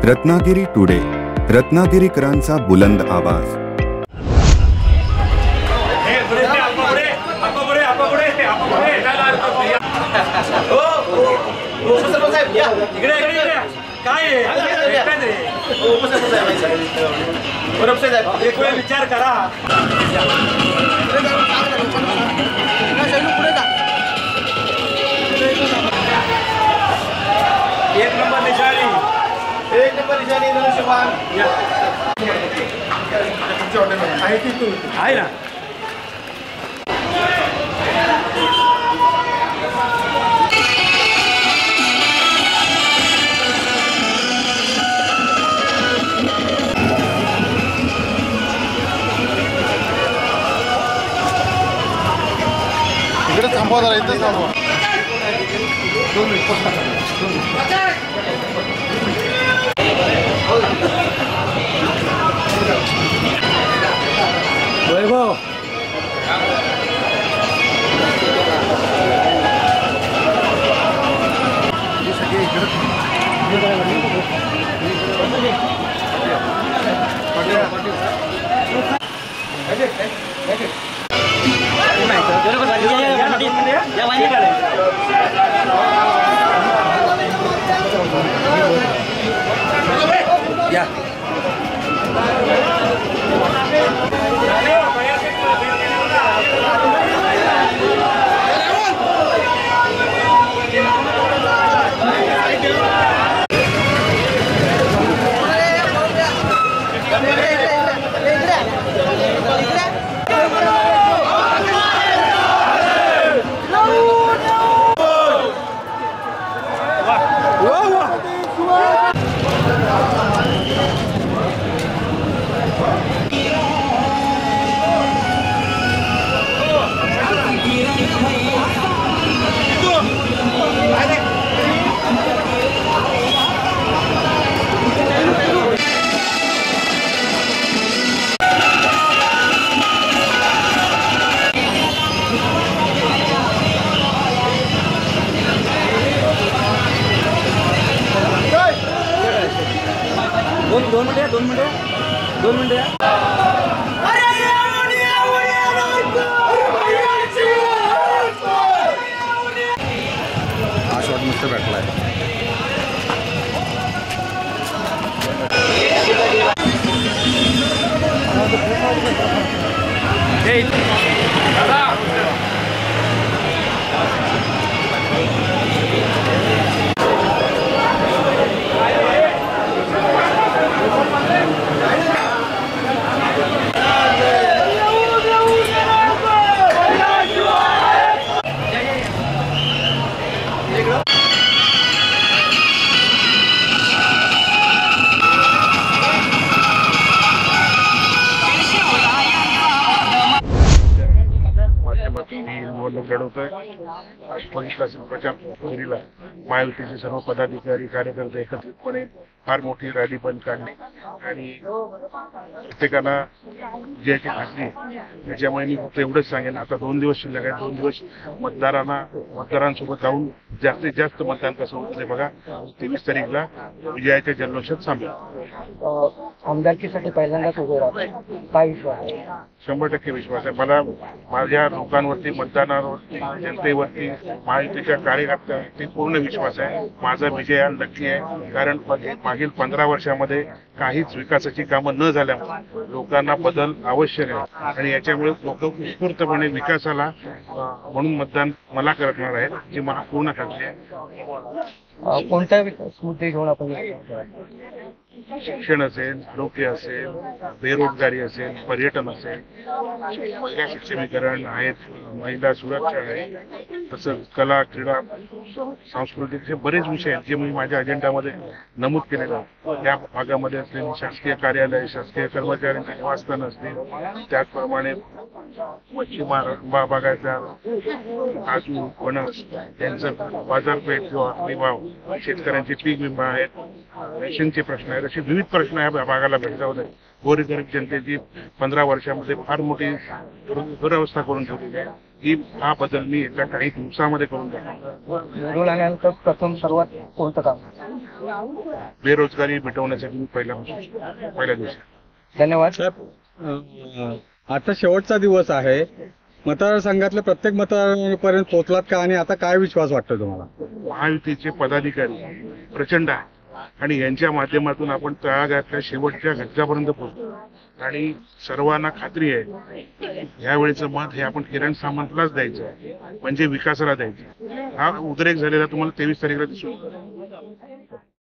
Ratnagiri today, रत्नागिरीकरांचा बुलंद आवाज। विचार करा। एक नंबर निशाणी धनुष्यबाण आहे ना। इकडे थांबवा जरा, इथं थांबवा। वैभव या दोन मिनिटे हा शॉट मस्त भेटलाय। महायुतीचे सर्व पदाधिकारी कार्यकर्ते एकत्रितपणे फार मोठी रॅली पण काढली आणि प्रत्येकाला जे खात्री त्याच्यामुळे मी फक्त एवढंच सांगेन, आता 2 दिवस शिल्लक आहे। 2 दिवस मतदारांसोबत जाऊन जास्तीत जास्त मतदान कसं होतं ते बघा। 23 तारीखला विजयाच्या जल्लोषात सामील। आमदारकीसाठी पहिल्यांदाच उभे राहतो, काय विश्वास आहे? 100% विश्वास आहे मला। माझ्या लोकांवरती, मतदारांवरती, जनतेवरती, महायुतीच्या कार्यकर्त्यांवरती पूर्ण विश्वास आहे। माझा विजय नक्की आहे, कारण मागील 15 वर्षामध्ये काहीच विकासाची कामं न झाल्यामुळे लोकांना बदल आवश्यक आहे आणि याच्यामुळे लोक उत्स्फूर्तपणे विकासाला म्हणून मतदान मला करणार आहेत, जी मला पूर्ण खात्री आहे। कोणत्या विकास मुद्दे घेऊन आपण शिक्षण असेल, आरोग्य असेल, बेरोजगारी असेल, पर्यटन असेल, महिला सक्षमीकरण आहेत, महिला सुरक्षा आहे, तसंच कला, क्रीडा, सांस्कृतिक हे बरेच विषय आहेत जे मी माझ्या अजेंडामध्ये नमूद केलेले आहेत। त्या भागामध्ये असलेली शासकीय कार्यालय, शासकीय कर्मचाऱ्यांची निवासस्थान असतील, त्याचप्रमाणे मच्छीमार बागायतदार, काजू, फणस यांचं बाजारपेठ किंवा हमीभाव, शेतकऱ्यांचे पीक विमा आहेत, रेशनचे प्रश्न आहेत, असे विविध प्रश्न या भागाला भेडसावत आहेत। गोरगरीब जनतेची 15 वर्षामध्ये फार मोठी दुरवस्था करून ठेवलेली आहे। हा बदल मी एका काही दिवसामध्ये करून टाकला। निवडून आल्यानंतर प्रथम सर्वात कोणतं काम? बेरोजगारी मिटवण्यासाठी मी पहिल्या दिवशी. धन्यवाद. साहेब, आता शेवटचा दिवस आहे. मतदारसंघातल्या प्रत्येक मतदारांपर्यंत पोहोचलात का आणि आता काय विश्वास वाटतो तुम्हाला? महायुतीचे पदाधिकारी प्रचंड आहे आणि यांच्या माध्यमातून आपण तळागाळातल्या शेवटच्या घटकापर्यंत पोहोचतो आणि सर्वांना खात्री आहे यावेळेचं मत हे आपण किरण सामंतलाच द्यायचं, म्हणजे विकासाला द्यायचं. हा उद्रेक झालेला तुम्हाला 23 तारखेला दिसून